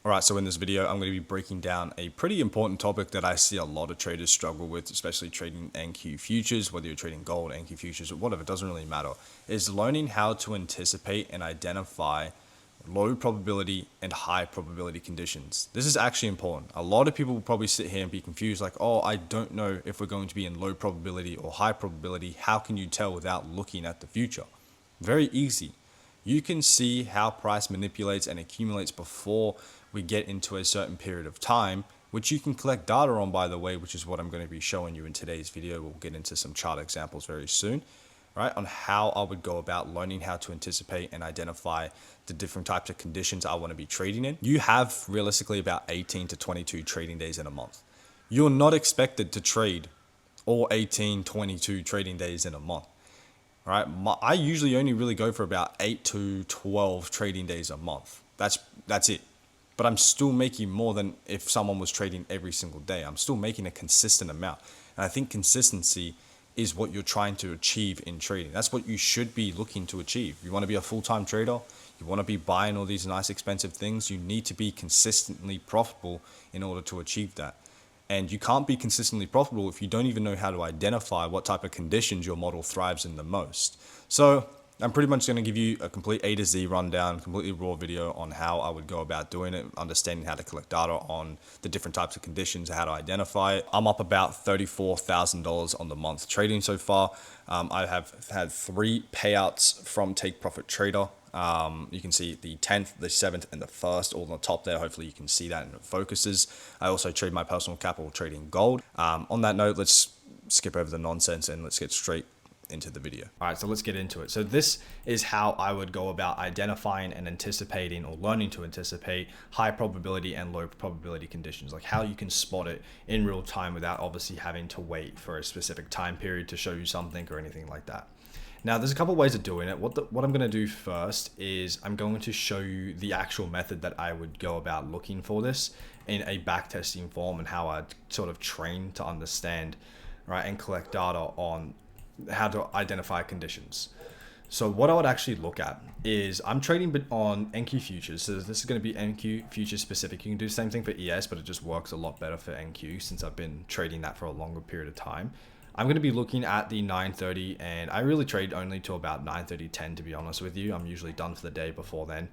Alright, so in this video, I'm going to be breaking down a pretty important topic that I see a lot of traders struggle with, especially trading NQ futures, whether you're trading gold, NQ futures, or whatever, it doesn't really matter, is learning how to anticipate and identify low probability and high probability conditions. This is actually important. A lot of people will probably sit here and be confused like, oh, I don't know if we're going to be in low probability or high probability. How can you tell without looking at the future? Very easy. You can see how price manipulates and accumulates before we get into a certain period of time, which you can collect data on, by the way, which is what I'm going to be showing you in today's video. We'll get into some chart examples very soon, right, on how I would go about learning how to anticipate and identify the different types of conditions I want to be trading in. You have realistically about 18 to 22 trading days in a month. You're not expected to trade all 18, 22 trading days in a month. Right, I usually only really go for about 8 to 12 trading days a month. That's it. But I'm still making more than if someone was trading every single day. I'm still making a consistent amount. And I think consistency is what you're trying to achieve in trading. That's what you should be looking to achieve. You want to be a full-time trader, you want to be buying all these nice expensive things, you need to be consistently profitable in order to achieve that. And you can't be consistently profitable if you don't even know how to identify what type of conditions your model thrives in the most. So I'm pretty much going to give you a complete A to Z rundown, completely raw video on how I would go about doing it, understanding how to collect data on the different types of conditions, how to identify it. I'm up about $34,000 on the month trading so far. I have had 3 payouts from Take Profit Trader. You can see the 10th, the 7th, and the 1st all on the top there. Hopefully you can see that and it focuses. I also trade my personal capital trading gold. On that note, let's skip over the nonsense and let's get straight into the video. All right, so let's get into it. So this is how I would go about identifying and anticipating or learning to anticipate high probability and low probability conditions, like how you can spot it in real time without obviously having to wait for a specific time period to show you something or anything like that. Now, there's a couple of ways of doing it. What I'm going to do first is I'm going to show you the actual method that I would go about looking for this in a backtesting form and how I'd sort of train to understand, right, and collect data on how to identify conditions. So what I would actually look at is I'm trading on NQ futures. So this is going to be NQ futures specific. You can do the same thing for ES, but it just works a lot better for NQ since I've been trading that for a longer period of time. I'm going to be looking at the 9:30, and I really trade only till about 9:30, 10 to be honest with you. I'm usually done for the day before then.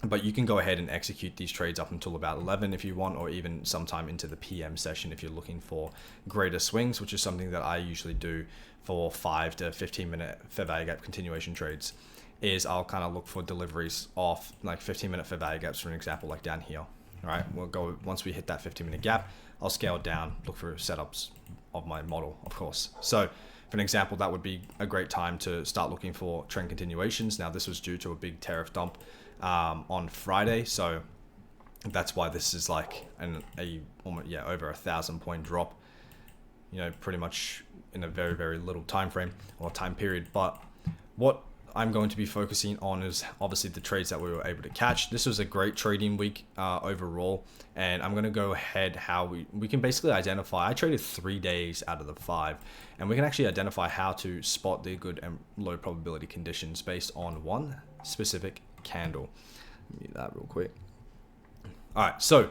But you can go ahead and execute these trades up until about 11 if you want, or even sometime into the PM session if you're looking for greater swings, which is something that I usually do for 5 to 15 minute fair value gap continuation trades. Is I'll kind of look for deliveries off like 15-minute fair value gaps, for an example, like down here. All right, we'll go once we hit that 15-minute gap, I'll scale down, look for setups of my model, of course. So for an example, that would be a great time to start looking for trend continuations. Now, this was due to a big tariff dump on Friday, so that's why this is like over 1,000-point drop, you know, pretty much in a very, very little time frame or time period. But what I'm going to be focusing on is obviously the trades that we were able to catch. This was a great trading week overall, and I'm going to go ahead how we can basically identify. I traded 3 days out of the 5, and we can actually identify how to spot the good and low probability conditions based on one specific candle. Let me do that real quick. All right, so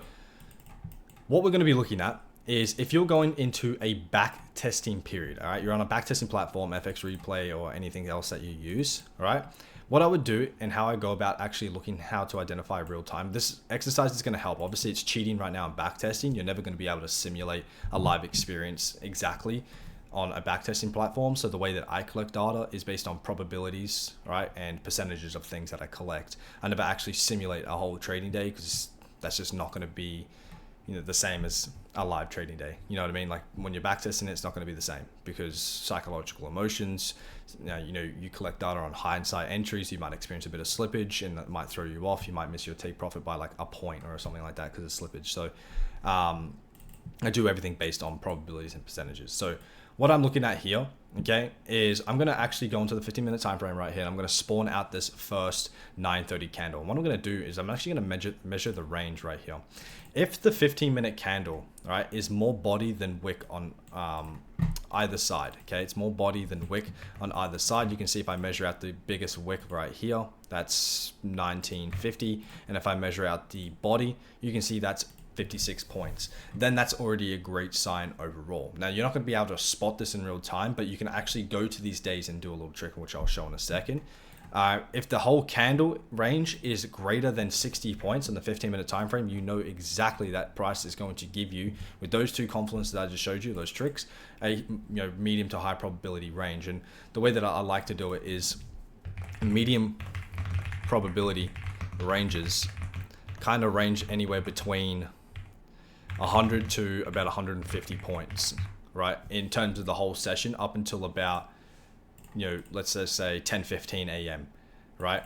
what we're going to be looking at is if you're going into a back testing period, all right, you're on a back testing platform, FX Replay or anything else that you use, all right, what I would do and how I go about actually looking how to identify real time. This exercise is going to help. Obviously, it's cheating right now in back testing. You're never going to be able to simulate a live experience exactly on a backtesting platform. So the way that I collect data is based on probabilities, right, and percentages of things that I collect. I never actually simulate a whole trading day because that's just not going to be, you know, the same as a live trading day. You know what I mean? Like when you're backtesting it, it's not going to be the same because psychological emotions, you know, you collect data on hindsight entries, you might experience a bit of slippage and that might throw you off. You might miss your take profit by like a point or something like that because of slippage. So I do everything based on probabilities and percentages. So what I'm looking at here, okay, is I'm going to actually go into the 15-minute time frame right here. And I'm going to spawn out this first 9:30 candle. And what I'm going to do is I'm actually going to measure the range right here. If the 15-minute candle, right, is more body than wick on either side, okay, it's more body than wick on either side. You can see if I measure out the biggest wick right here, that's 1950, and if I measure out the body, you can see that's 56 points. Then that's already a great sign overall. Now you're not going to be able to spot this in real time, but you can actually go to these days and do a little trick, which I'll show in a second. If the whole candle range is greater than 60 points in the 15-minute time frame, you know exactly that price is going to give you, with those two confluences that I just showed you, those tricks, a medium to high probability range. And the way that I like to do it is medium probability ranges kind of range anywhere between 100 to about 150 points, right, in terms of the whole session up until about, let's just say 10:15 a.m., right?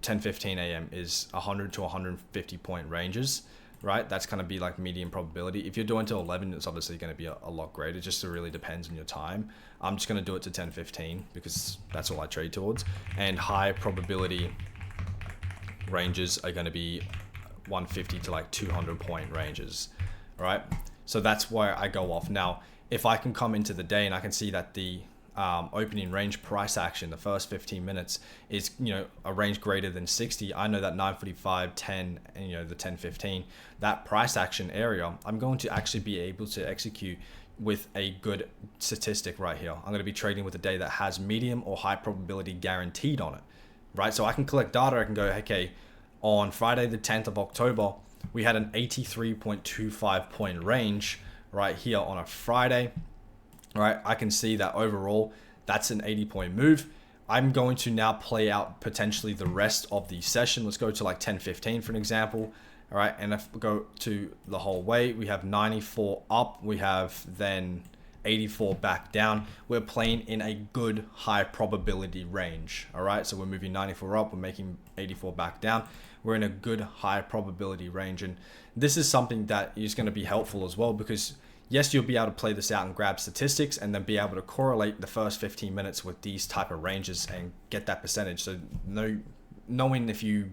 10:15 a.m. is 100 to 150 point ranges, right? That's going to be like medium probability. If you're doing till 11, it's obviously going to be a lot greater. It just really depends on your time. I'm just going to do it to 10:15 because that's all I trade towards. And high probability ranges are going to be 150 to like 200 point ranges, right? So that's where I go off. Now, if I can come into the day and I can see that the opening range price action, the first 15 minutes is, a range greater than 60, I know that 9:45, 10, and the 10:15, that price action area, I'm going to actually be able to execute with a good statistic right here. I'm going to be trading with a day that has medium or high probability guaranteed on it, right? So I can collect data. I can go, okay, on Friday the 10th of October, we had an 83.25 point range right here on a Friday, right? I can see that overall, that's an 80 point move. I'm going to now play out potentially the rest of the session. Let's go to like 10:15 for an example. All right. And if we go to the whole way, we have 94 up. We have then 84 back down. We're playing in a good high probability range. All right. So we're moving 94 up. We're making 84 back down. We're in a good high probability range. And this is something that is going to be helpful as well, because yes, you'll be able to play this out and grab statistics and then be able to correlate the first 15 minutes with these type of ranges and get that percentage. So knowing if you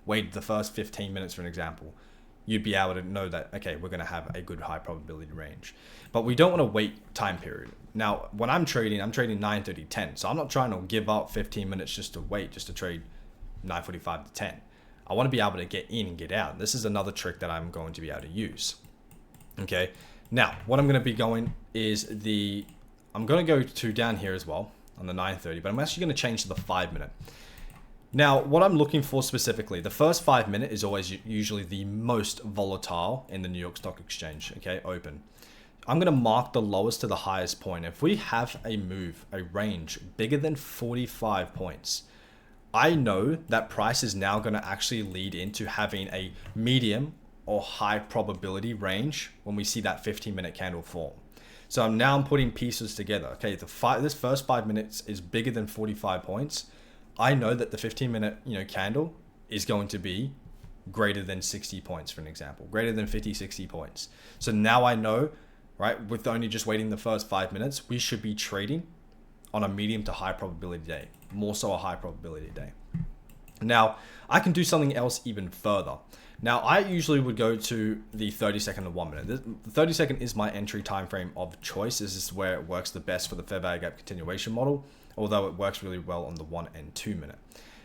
waited the first 15 minutes, for an example, you'd be able to know that, okay, we're going to have a good high probability range. But we don't want to wait time period. Now, when I'm trading 9:30, 10. So I'm not trying to give up 15 minutes just to wait, just to trade 9:45 to 10. I want to be able to get in and get out. This is another trick that I'm going to be able to use. Okay. Now, what I'm going to be going is I'm going to go to down here as well on the 9:30, but I'm actually going to change to the 5-minute. Now, what I'm looking for specifically, the first 5-minute is always usually the most volatile in the New York Stock Exchange, okay, open. I'm going to mark the lowest to the highest point. If we have a move, a range bigger than 45 points, I know that price is now going to actually lead into having a medium or high probability range when we see that 15-minute candle form. So I'm putting pieces together. Okay, this first 5 minutes is bigger than 45 points. I know that the 15-minute candle is going to be greater than 60 points, for an example, greater than 50, 60 points. So now I know, right, with only just waiting the first 5 minutes, we should be trading on a medium to high probability day, more so a high probability day. Now, I can do something else even further. Now, I usually would go to the 30-second and 1 minute. The 30-second is my entry time frame of choice. This is where it works the best for the fair value gap continuation model, although it works really well on the 1 and 2 minute.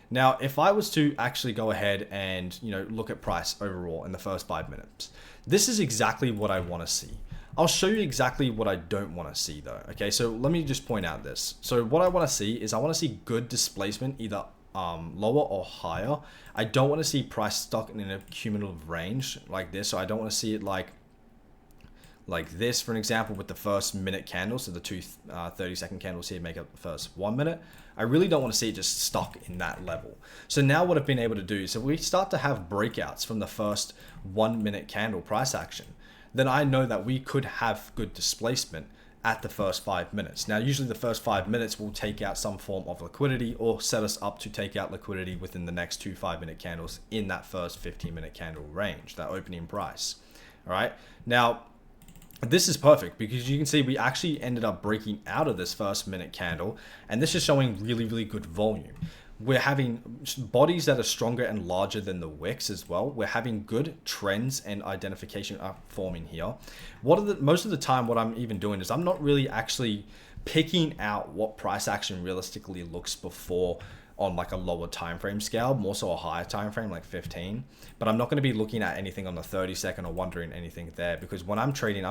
Now, if I was to actually go ahead and look at price overall in the first 5 minutes, this is exactly what I want to see. I'll show you exactly what I don't want to see though. Okay, so let me just point out this. So what I want to see is I want to see good displacement, either lower or higher. I don't want to see price stuck in a cumulative range like this. So I don't want to see it like this, for an example, with the first minute candle. So the two 30-second candles here make up the first 1 minute. I really don't want to see it just stuck in that level. So now what I've been able to do is if we start to have breakouts from the first 1 minute candle price action, then I know that we could have good displacement at the first 5 minutes. Now, usually the first 5 minutes will take out some form of liquidity or set us up to take out liquidity within the next two 5-minute candles in that first 15-minute candle range, that opening price. All right. Now, This is perfect because you can see we actually ended up breaking out of this first minute candle, and this is showing really, really good volume. We're having bodies that are stronger and larger than the wicks as well. We're having good trends and identification are forming here. Most of the time, what I'm even doing is I'm not really actually picking out what price action realistically looks before on like a lower time frame scale, more so a higher time frame like 15. But I'm not going to be looking at anything on the 30-second or wondering anything there, because when I'm trading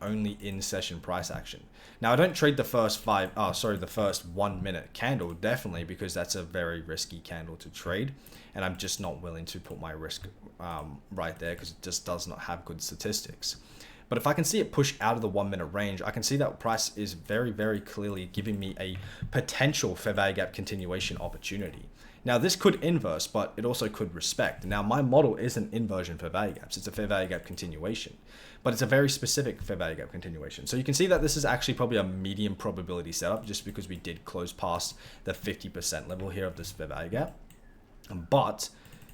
only in session price action. Now I don't trade the first the first 1 minute candle, definitely, because that's a very risky candle to trade, and I'm just not willing to put my risk right there because it just does not have good statistics. But if I can see it push out of the 1 minute range, I can see that price is very, very clearly giving me a potential fair value gap continuation opportunity. Now this could inverse, but it also could respect. Now my model isn't inversion fair value gaps, it's a fair value gap continuation, but it's a very specific fair value gap continuation. So you can see that this is actually probably a medium probability setup just because we did close past the 50% level here of this fair value gap. But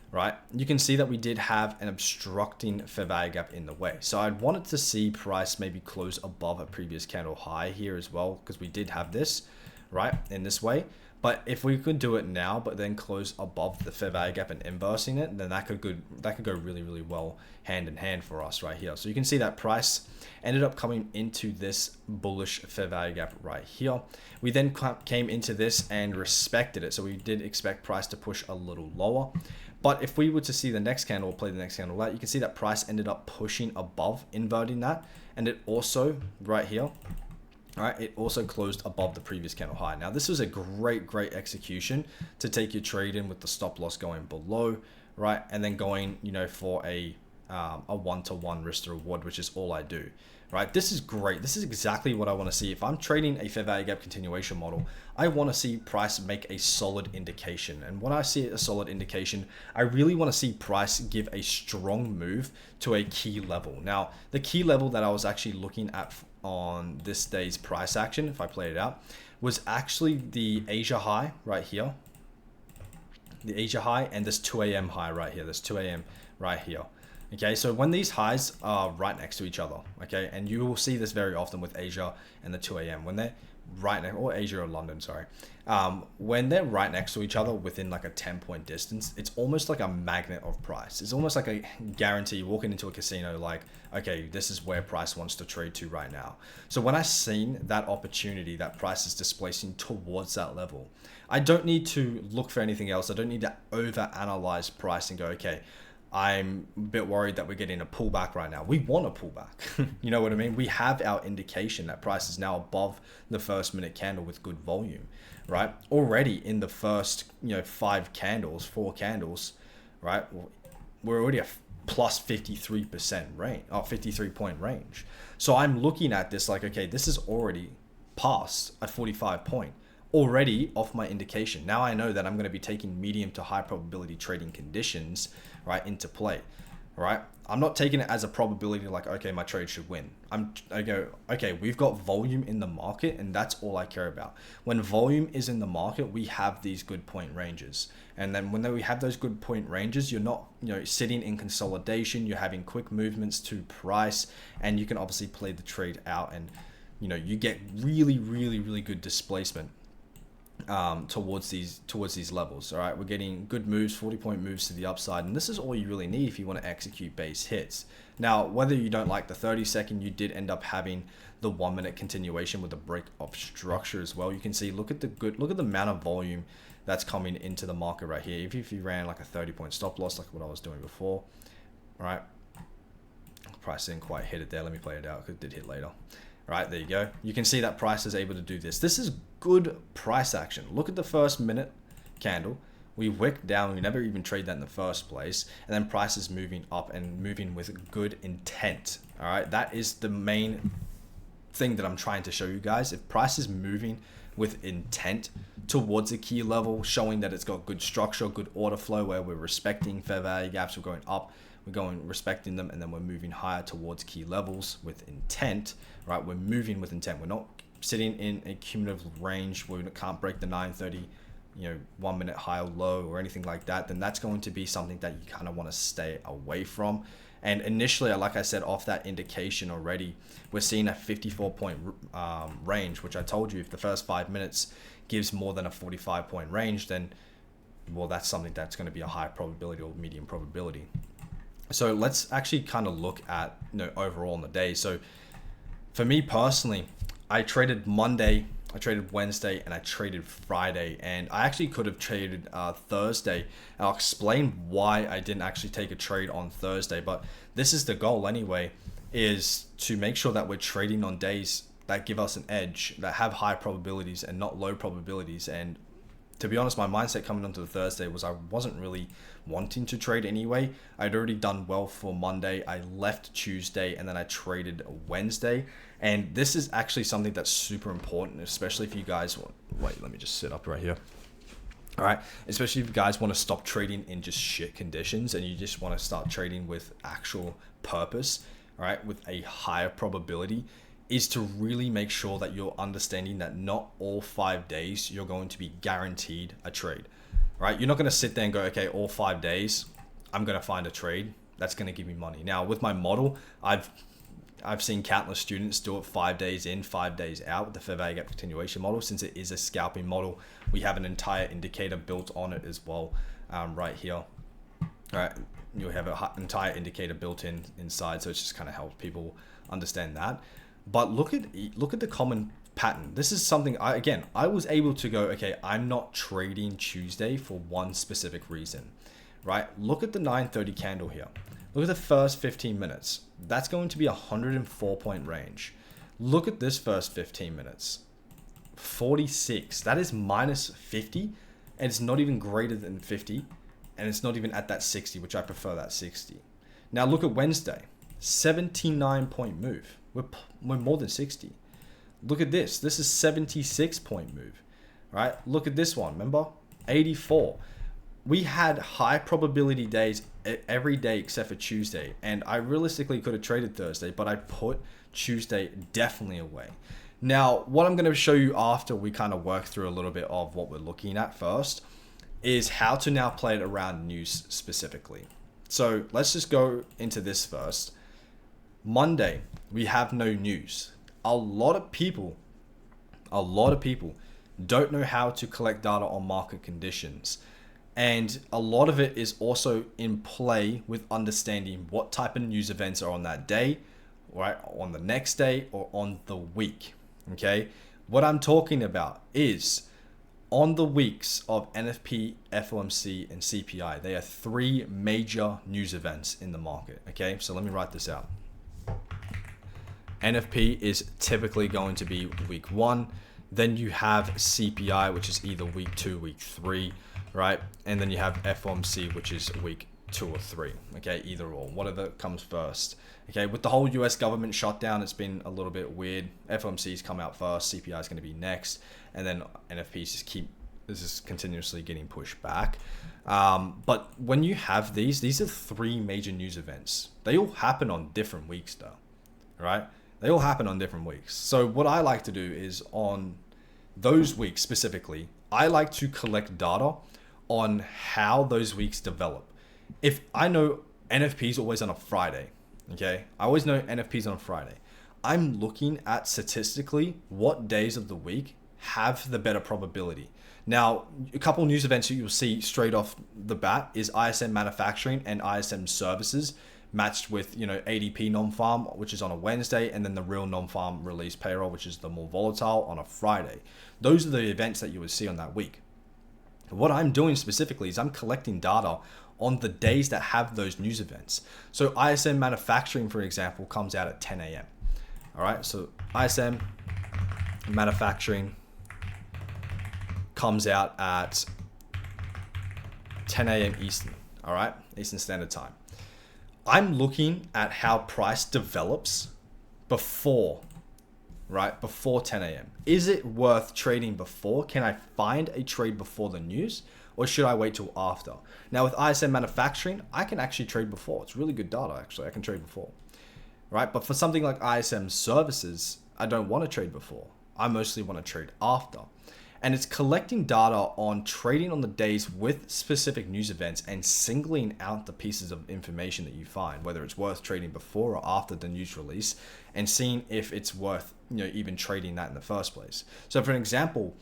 right, you can see that we did have an obstructing fair value gap in the way. So I wanted to see price maybe close above a previous candle high here as well, because we did have this, right, in this way. But if we could do it now, but then close above the fair value gap and inversing it, then that could go really, really well hand in hand for us right here. So you can see that price ended up coming into this bullish fair value gap right here. We then came into this and respected it. So we did expect price to push a little lower. But if we were to see the next candle or play the next candle out, you can see that price ended up pushing above, inverting that. And it also, right here, right, it also closed above the previous candle high. Now, this was a great execution to take your trade in with the stop loss going below, right? And then going, for a 1-to-1 risk to reward, which is all I do, right? This is great. This is exactly what I want to see. If I'm trading a fair value gap continuation model, I want to see price make a solid indication. And when I see a solid indication, I really want to see price give a strong move to a key level. Now, the key level that I was actually looking at on this day's price action, if I play it out, was actually the Asia high right here. The Asia high and this 2 a.m. high right here. This 2 a.m. right here. Okay, so when these highs are right next to each other, okay, and you will see this very often with Asia and the 2 a.m. when they're right next, or Asia or London, sorry, when they're right next to each other within like a 10-point distance, it's almost like a magnet of price. It's almost like a guarantee. You're walking into a casino like, okay, this is where price wants to trade to right now. So when I seen that opportunity, that price is displacing towards that level, I don't need to look for anything else. I don't need to over-analyze price and go, okay, I'm a bit worried that we're getting a pullback right now. We want a pullback. You know what I mean? We have our indication that price is now above the first minute candle with good volume, right? Already in the first, 4 candles, right? We're already a plus 53% range, 53-point range. So I'm looking at this like, okay, this is already past a 45-point. Already off my indication. Now I know that I'm going to be taking medium to high probability trading conditions, right, into play, right? I'm not taking it as a probability like, okay, my trade should win. I go, okay, we've got volume in the market and that's all I care about. When volume is in the market, we have these good point ranges. And then when we have those good point ranges, you're not, sitting in consolidation, you're having quick movements to price, and you can obviously play the trade out and, you get really, really, really good displacement towards these levels. All right, we're getting good moves, 40-point moves to the upside, and this is all you really need if you want to execute base hits. Now, whether you don't like the 30-second, you did end up having the 1 minute continuation with a break of structure as well. You can see, look at the amount of volume that's coming into the market right here. If you ran like a 30-point stop loss, like what I was doing before, right? Price didn't quite hit it there. Let me play it out because it did hit later. Right, there you go. You can see that price is able to do this. This is good price action. Look at the first minute candle. We wicked down. We never even trade that in the first place. And then price is moving up and moving with good intent. All right, that is the main thing that I'm trying to show you guys. If price is moving with intent towards a key level, showing that it's got good structure, good order flow, where we're respecting fair value gaps, we're going up, we're going respecting them, and then we're moving higher towards key levels with intent, right? We're moving with intent. We're not sitting in a cumulative range where we can't break the 930, 1 minute high or low or anything like that, then that's going to be something that you kind of want to stay away from. And initially, like I said, off that indication already, we're seeing a 54-point range, which I told you, if the first 5 minutes gives more than a 45-point range, then, well, that's something that's going to be a high probability or medium probability. So let's actually kind of look at, overall in the day. So for me personally, I traded Monday, I traded Wednesday, and I traded Friday, and I actually could have traded Thursday. I'll explain why I didn't actually take a trade on Thursday, but this is the goal anyway, is to make sure that we're trading on days that give us an edge, that have high probabilities and not low probabilities. And to be honest, my mindset coming onto the Thursday was I wasn't really wanting to trade anyway. I'd already done well for Monday. I left Tuesday and then I traded Wednesday. And this is actually something that's super important, especially if you guys want, wait, let me just sit up right here. All right. Especially if you guys want to stop trading in just shit conditions and you just want to start trading with actual purpose, all right, with a higher probability, is to really make sure that you're understanding that not all 5 days you're going to be guaranteed a trade, right? You're not going to sit there and go, okay, all 5 days, I'm going to find a trade that's going to give me money. Now with my model, I've seen countless students do it 5 days in, 5 days out with the fair value gap continuation model. Since it is a scalping model, we have an entire indicator built on it as well, right here. All right, you'll have an entire indicator built inside, so it just kind of helps people understand that. But look at the common pattern. This is something I was able to go, okay, I'm not trading Tuesday for one specific reason, right? Look at the 9:30 candle here. Look at the first 15 minutes. That's going to be a 104-point range. Look at this first 15 minutes. 46. That is minus 50, and it's not even greater than 50, and it's not even at that 60, which I prefer that 60. Now look at Wednesday. 79-point move. We're more than 60. Look at this. This is 76-point move, right? Look at this one. Remember? 84. We had high probability days every day except for Tuesday. And I realistically could have traded Thursday, but I put Tuesday definitely away. Now, what I'm going to show you after we kind of work through a little bit of what we're looking at first is how to now play it around news specifically. So let's just go into this first. Monday, we have no news. A lot of people don't know how to collect data on market conditions. And a lot of it is also in play with understanding what type of news events are on that day, right? On the next day or on the week, okay? What I'm talking about is on the weeks of NFP, FOMC, and CPI. They are three major news events in the market, okay? So let me write this out. NFP is typically going to be week 1. Then you have CPI, which is either week 2, week 3, right? And then you have FOMC, which is week 2 or 3, okay? Either or, whatever comes first. Okay, with the whole US government shutdown, it's been a little bit weird. FOMC's come out first, CPI is going to be next, and then NFPs this is continuously getting pushed back. But when you have these are three major news events. They all happen on different weeks though, right? They all happen on different weeks. So what I like to do is on those weeks specifically, I like to collect data on how those weeks develop. If I know NFP is always on a Friday, okay? I always know NFP is on a Friday. I'm looking at statistically what days of the week have the better probability. Now, a couple news events that you'll see straight off the bat is ISM manufacturing and ISM services matched with, ADP non-farm, which is on a Wednesday, and then the real non-farm release payroll, which is the more volatile, on a Friday. Those are the events that you would see on that week. What I'm doing specifically is I'm collecting data on the days that have those news events. So ISM manufacturing, for example, comes out at 10 a.m. All right, so ISM manufacturing comes out at 10 a.m. Eastern, all right, Eastern Standard Time. I'm looking at how price develops before 10 a.m. Is it worth trading before? Can I find a trade before the news, or should I wait till after? Now with ISM manufacturing, I can actually trade before. It's really good data, actually. I can trade before, right? But for something like ISM services, I don't want to trade before. I mostly want to trade after. And it's collecting data on trading on the days with specific news events and singling out the pieces of information that you find, whether it's worth trading before or after the news release, and seeing if it's worth, even trading that in the first place. So for an example,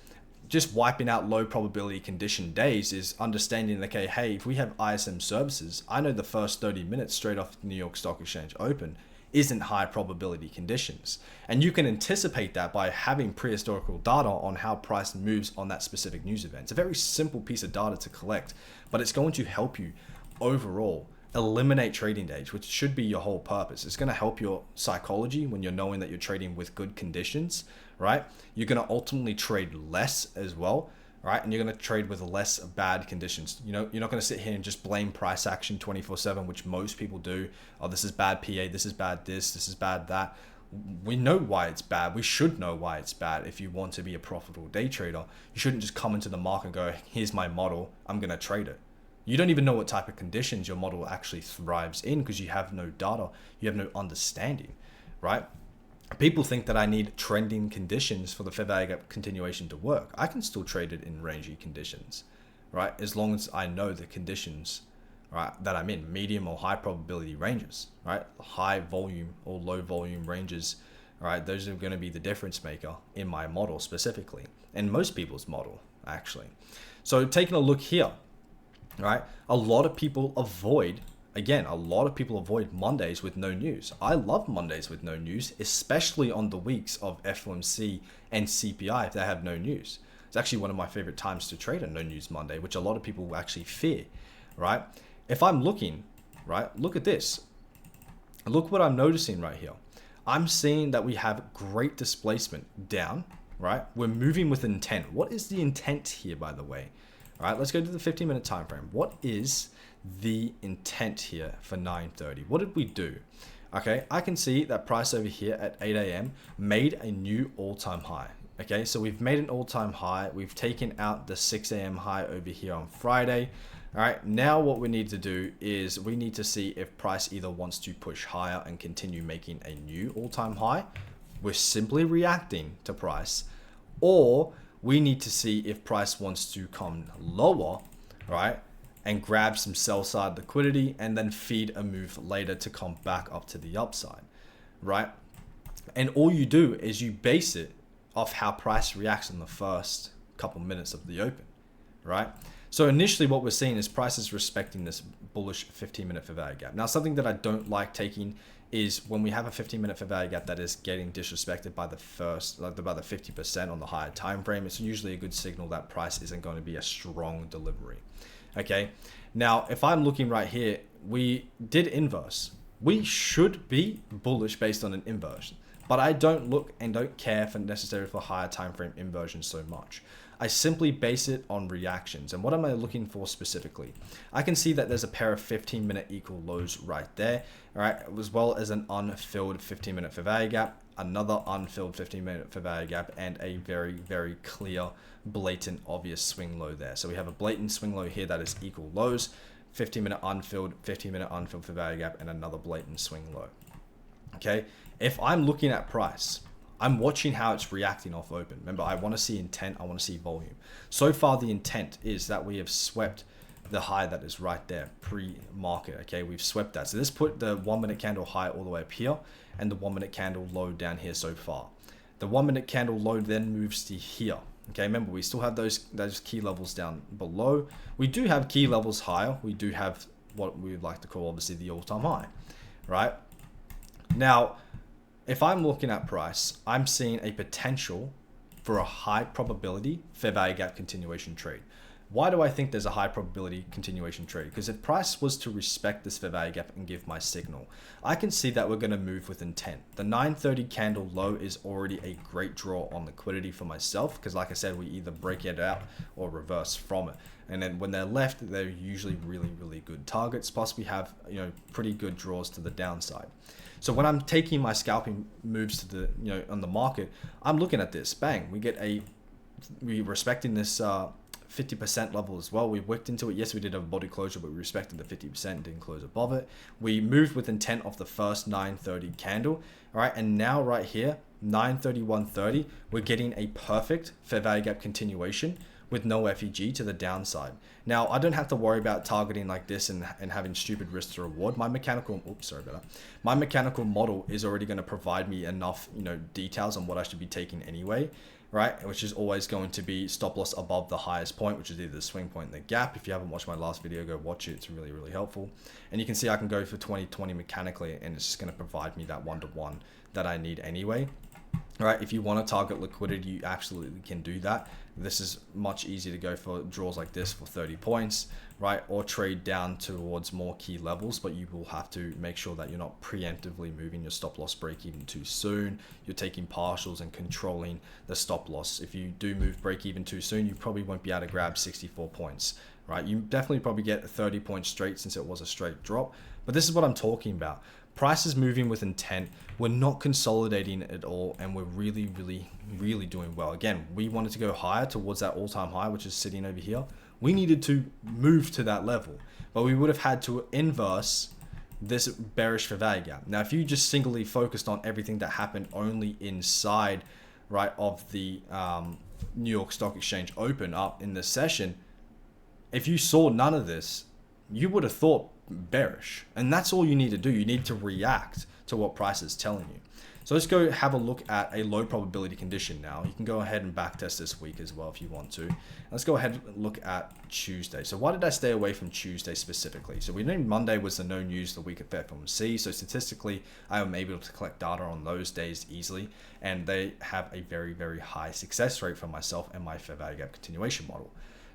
just wiping out low probability condition days is understanding, okay, hey, if we have ISM services, I know the first 30 minutes straight off the New York Stock Exchange open isn't high probability conditions. And you can anticipate that by having prehistorical data on how price moves on that specific news event. It's a very simple piece of data to collect, but it's going to help you overall eliminate trading days, which should be your whole purpose. It's going to help your psychology when you're knowing that you're trading with good conditions, right? You're going to ultimately trade less as well, right? And you're going to trade with less bad conditions. You're not going to sit here and just blame price action 24/7, which most people do. Oh, this is bad PA, this is bad this is bad that. We know why it's bad. We should know why it's bad. If you want to be a profitable day trader, you shouldn't just come into the market and go, here's my model, I'm going to trade it. You don't even know what type of conditions your model actually thrives in because you have no data, you have no understanding, right? People think that I need trending conditions for the fair value gap continuation to work. I can still trade it in rangy conditions, right? As long as I know the conditions, right, that I'm in, medium or high probability ranges, right? High volume or low volume ranges, right? Those are going to be the difference maker in my model specifically, and most people's model actually. So taking a look here, right? A lot of people avoid Mondays with no news. I love Mondays with no news, especially on the weeks of FOMC and CPI if they have no news. It's actually one of my favorite times to trade a no news Monday, which a lot of people will actually fear, right? If I'm looking, right, look at this. Look what I'm noticing right here. I'm seeing that we have great displacement down, right? We're moving with intent. What is the intent here, by the way? All right, let's go to the 15-minute time frame. What is the intent here for 9:30? What did we do? Okay, I can see that price over here at 8 a.m. made a new all-time high. Okay, so we've made an all-time high. We've taken out the 6 a.m. high over here on Friday. All right, now what we need to do is we need to see if price either wants to push higher and continue making a new all-time high. We're simply reacting to price, or we need to see if price wants to come lower, right, and grab some sell side liquidity and then feed a move later to come back up to the upside, right? And all you do is you base it off how price reacts in the first couple minutes of the open, right? So initially what we're seeing is price is respecting this bullish 15-minute fair value gap. Now, something that I don't like taking is when we have a 15-minute fair value gap that is getting disrespected by the first, like about the 50% on the higher time frame. It's usually a good signal that price isn't going to be a strong delivery. Okay, now if I'm looking right here, we did inverse. We should be bullish based on an inversion, but I don't look and don't care for necessarily for higher time frame inversion so much. I simply base it on reactions. And what am I looking for specifically? I can see that there's a pair of 15-minute equal lows right there, all right, as well as an unfilled 15-minute fair value gap, another unfilled 15-minute fair value gap, and a very, very clear, blatant, obvious swing low there. So we have a blatant swing low here that is equal lows, 15-minute unfilled fair value gap, and another blatant swing low. Okay, if I'm looking at price, I'm watching how it's reacting off open. Remember, I want to see intent, I want to see volume. So far, the intent is that we have swept the high that is right there, pre-market, okay? We've swept that. So this put the 1-minute candle high all the way up here and the 1-minute candle low down here so far. The 1-minute candle low then moves to here. Okay, remember, we still have those key levels down below. We do have key levels higher. We do have what we would like to call, obviously, the all-time high, right? Now, if I'm looking at price, I'm seeing a potential for a high probability fair value gap continuation trade. Why do I think there's a high probability continuation trade? Because if price was to respect this fair value gap and give my signal, I can see that we're going to move with intent. The 9:30 candle low is already a great draw on liquidity for myself, because like I said, we either break it out or reverse from it. And then when they're left, they're usually really, really good targets. Plus we have, pretty good draws to the downside. So when I'm taking my scalping moves to the, on the market, I'm looking at this, bang, we respecting this 50% level as well. We wicked into it. Yes, we did have a body closure, but we respected the 50%, didn't close above it. We moved with intent of the first 9:30 candle. All right, and now right here, 931.30, we're getting a perfect fair value gap continuation with no FEG to the downside. Now, I don't have to worry about targeting like this and having stupid risk to reward. My mechanical, my mechanical model is already going to provide me enough, details on what I should be taking anyway, right? Which is always going to be stop loss above the highest point, which is either the swing point and the gap. If you haven't watched my last video, go watch it. It's really, really helpful. And you can see I can go for 2020 mechanically, and it's just going to provide me that 1-to-1 that I need anyway. All right, if you want to target liquidity, you absolutely can do that. This is much easier to go for draws like this for 30 points, right? Or trade down towards more key levels, but you will have to make sure that you're not preemptively moving your stop loss break even too soon. You're taking partials and controlling the stop loss. If you do move break even too soon, you probably won't be able to grab 64 points, right? You definitely probably get 30 points straight since it was a straight drop, but this is what I'm talking about. Price is moving with intent. We're not consolidating at all, and we're really, really, really doing well. Again, we wanted to go higher towards that all-time high, which is sitting over here. We needed to move to that level, but we would have had to inverse this bearish fair value gap. Now, if you just singly focused on everything that happened only inside, right, of the New York Stock Exchange open up in this session, if you saw none of this, you would have thought bearish, and that's all you need to do. You need to react to what price is telling you. So let's go have a look at a low probability condition now. You can go ahead and backtest this week as well if you want to. Let's go ahead and look at Tuesday. So why did I stay away from Tuesday specifically? So we knew Monday was the no news the week of FOMC. So statistically, I am able to collect data on those days easily, and they have a very, very high success rate for myself and my fair value gap continuation model.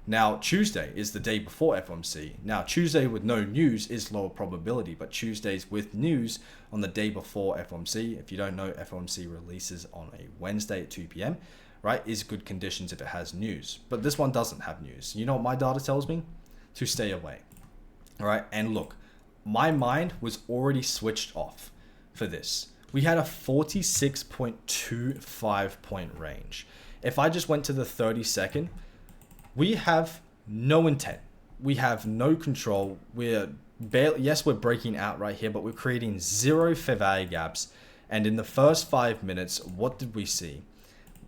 Now, Tuesday is the day before FOMC. Now, Tuesday with no news is lower probability, but Tuesdays with news on the day before FOMC, if you don't know, FOMC releases on a Wednesday at 2 p.m., right, is good conditions if it has news. But this one doesn't have news. You know what my data tells me? To stay away. All right, and look, my mind was already switched off for this. We had a 46.25 point range. If I just went to the 30-second, we have no intent. We have no control. We're barely, yes, we're breaking out right here, but we're creating zero fair value gaps. And in the first 5 minutes, what did we see?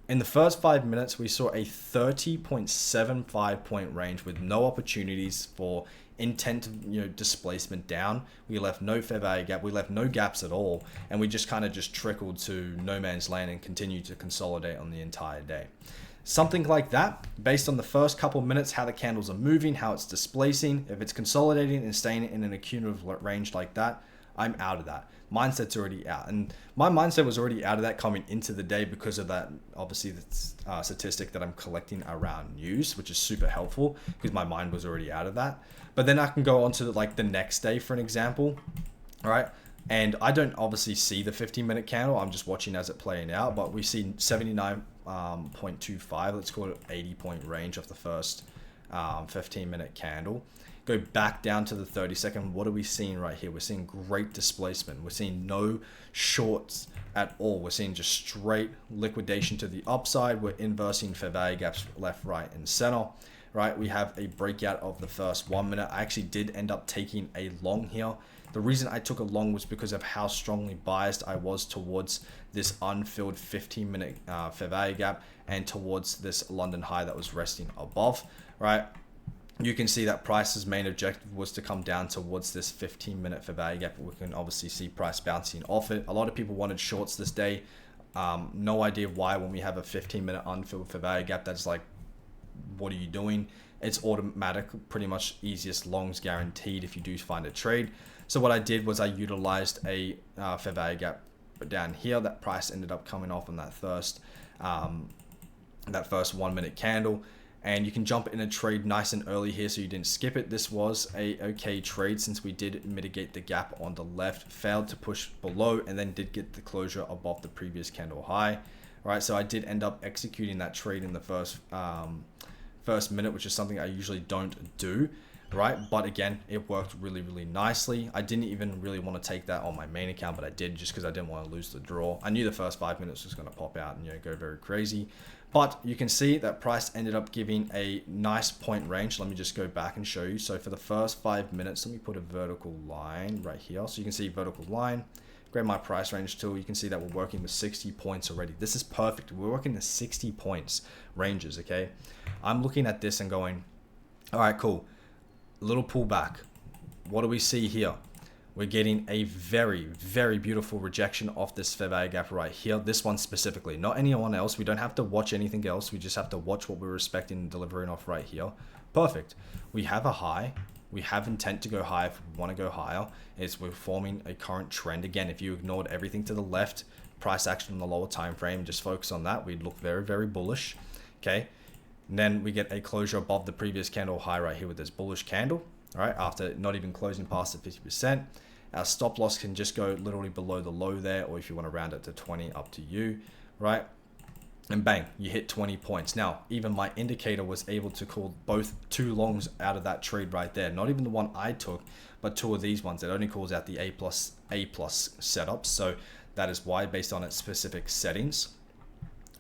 In the first 5 minutes, we saw a 30.75 point range with no opportunities for intent, displacement down. We left no fair value gap. We left no gaps at all. And we just kind of just trickled to no man's land and continued to consolidate on the entire day. Something like that, based on the first couple minutes, how the candles are moving, how it's displacing, if it's consolidating and staying in an accumulative range like that, I'm out of that. Mindset's already out. And my mindset was already out of that coming into the day because of that, obviously, the statistic that I'm collecting around news, which is super helpful because my mind was already out of that. But then I can go on to like the next day, for an example, all right? And I don't obviously see the 15-minute candle. I'm just watching as it playing out, but we see 79.25, let's call it 80-point range of the first 15-minute candle. Go back down to the 30-second. What are we seeing right here? We're seeing great displacement. We're seeing no shorts at all. We're seeing just straight liquidation to the upside. We're inversing fair value gaps left, right, and center. Right, we have a breakout of the first 1 minute. I actually did end up taking a long here. The reason I took a long was because of how strongly biased I was towards this unfilled 15-minute fair value gap and towards this London high that was resting above, right? You can see that price's main objective was to come down towards this 15-minute fair value gap. We can obviously see price bouncing off it. A lot of people wanted shorts this day. No idea why when we have a 15-minute unfilled fair value gap, that's like, what are you doing? It's automatic, pretty much easiest longs guaranteed if you do find a trade. So what I did was I utilized a fair value gap down here. That price ended up coming off on that first 1 minute candle, and you can jump in a trade nice and early here so you didn't skip it. This was a okay trade since we did mitigate the gap on the left, failed to push below, and then did get the closure above the previous candle high. Right, so I did end up executing that trade in the first minute, which is something I usually don't do. right? But again, it worked really, really nicely. I didn't even really want to take that on my main account, but I did just because I didn't want to lose the draw. I knew the first 5 minutes was going to pop out and, you know, go very crazy. But you can see that price ended up giving a nice point range. Let me just go back and show you. So for the first 5 minutes, let me put a vertical line right here. So you can see vertical line. Grab my price range tool. You can see that we're working with 60 points already. This is perfect. We're working the 60 points ranges, okay? I'm looking at this and going, all right, cool. Little pullback. What do we see here? We're getting a very, very beautiful rejection of this fair value gap right here. This one specifically, not anyone else. We don't have to watch anything else. We just have to watch what we're respecting and delivering off right here. Perfect. We have a high. We have intent to go higher if we want to go higher. We're forming a current trend. Again, if you ignored everything to the left, price action on the lower time frame, just focus on that, we'd look very, very bullish. Okay. And then we get a closure above the previous candle high right here with this bullish candle. All right. After not even closing past the 50%, our stop loss can just go literally below the low there, or if you want to round it to 20, up to you. Right. And bang, you hit 20 points. Now, even my indicator was able to call both two longs out of that trade right there. Not even the one I took, but two of these ones. It only calls out the A plus setups. So that is why, based on its specific settings.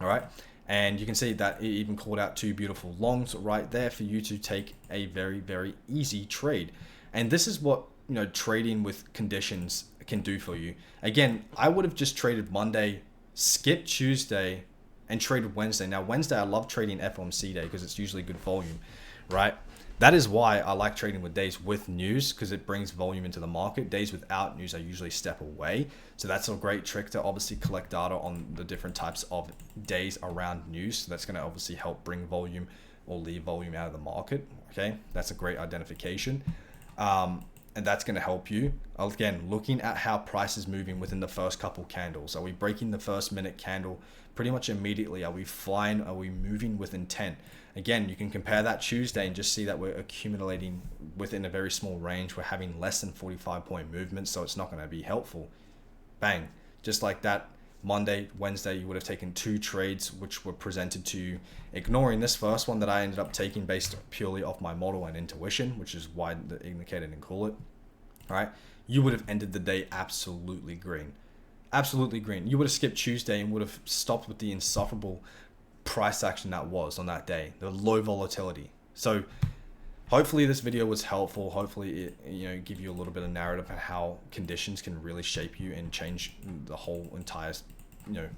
All right. And you can see that it even called out two beautiful longs right there for you to take a very, very easy trade. And this is what, you know, trading with conditions can do for you. Again, I would have just traded Monday, skipped Tuesday, and traded Wednesday. Now, Wednesday, I love trading FOMC day because it's usually good volume, right? That is why I like trading with days with news, because it brings volume into the market. Days without news, I usually step away. So that's a great trick to obviously collect data on the different types of days around news. So that's going to obviously help bring volume or leave volume out of the market. Okay, that's a great identification. And that's going to help you. Again, looking at how price is moving within the first couple candles. Are we breaking the first minute candle pretty much immediately? Are we flying? Are we moving with intent? Again, you can compare that Tuesday and just see that we're accumulating within a very small range. We're having less than 45-point movements, so it's not going to be helpful. Bang. Just like that, Monday, Wednesday, you would have taken two trades which were presented to you, ignoring this first one that I ended up taking based purely off my model and intuition, which is why the indicator didn't call it. All right, you would have ended the day absolutely green. Absolutely green. You would have skipped Tuesday and would have stopped with the insufferable price action that was on that day, the low volatility. So hopefully this video was helpful. Hopefully it, you know, give you a little bit of narrative on how conditions can really shape you and change the whole entire, you know,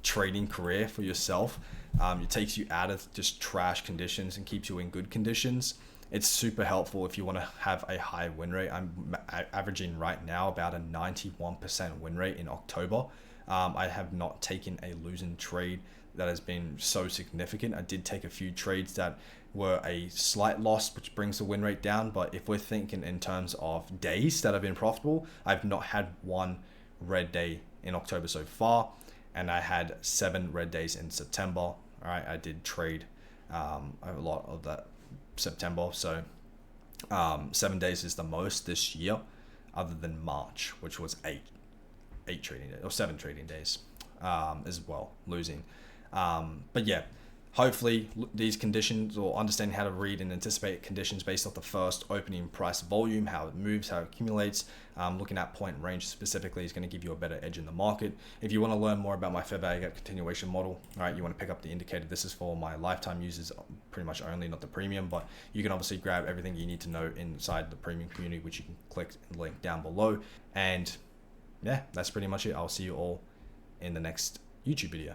trading career for yourself. It takes you out of just trash conditions and keeps you in good conditions. It's super helpful if you want to have a high win rate. I'm averaging right now about a 91% win rate in October. I have not taken a losing trade that has been so significant. I did take a few trades that were a slight loss, which brings the win rate down. But if we're thinking in terms of days that have been profitable, I've not had one red day in October so far. And I had 7 red days in September. All right, I did trade a lot of that September. So 7 days is the most this year, other than March, which was 8 trading days or 7 trading days as well, losing. But yeah, hopefully these conditions, or understanding how to read and anticipate conditions based off the first opening price volume, how it moves, how it accumulates, looking at point range specifically is going to give you a better edge in the market. If you want to learn more about my fair value gap continuation model, all right, you want to pick up the indicator. This is for my lifetime users pretty much only, not the premium, but you can obviously grab everything you need to know inside the premium community, which you can click and link down below. And yeah, that's pretty much it. I'll see you all in the next YouTube video.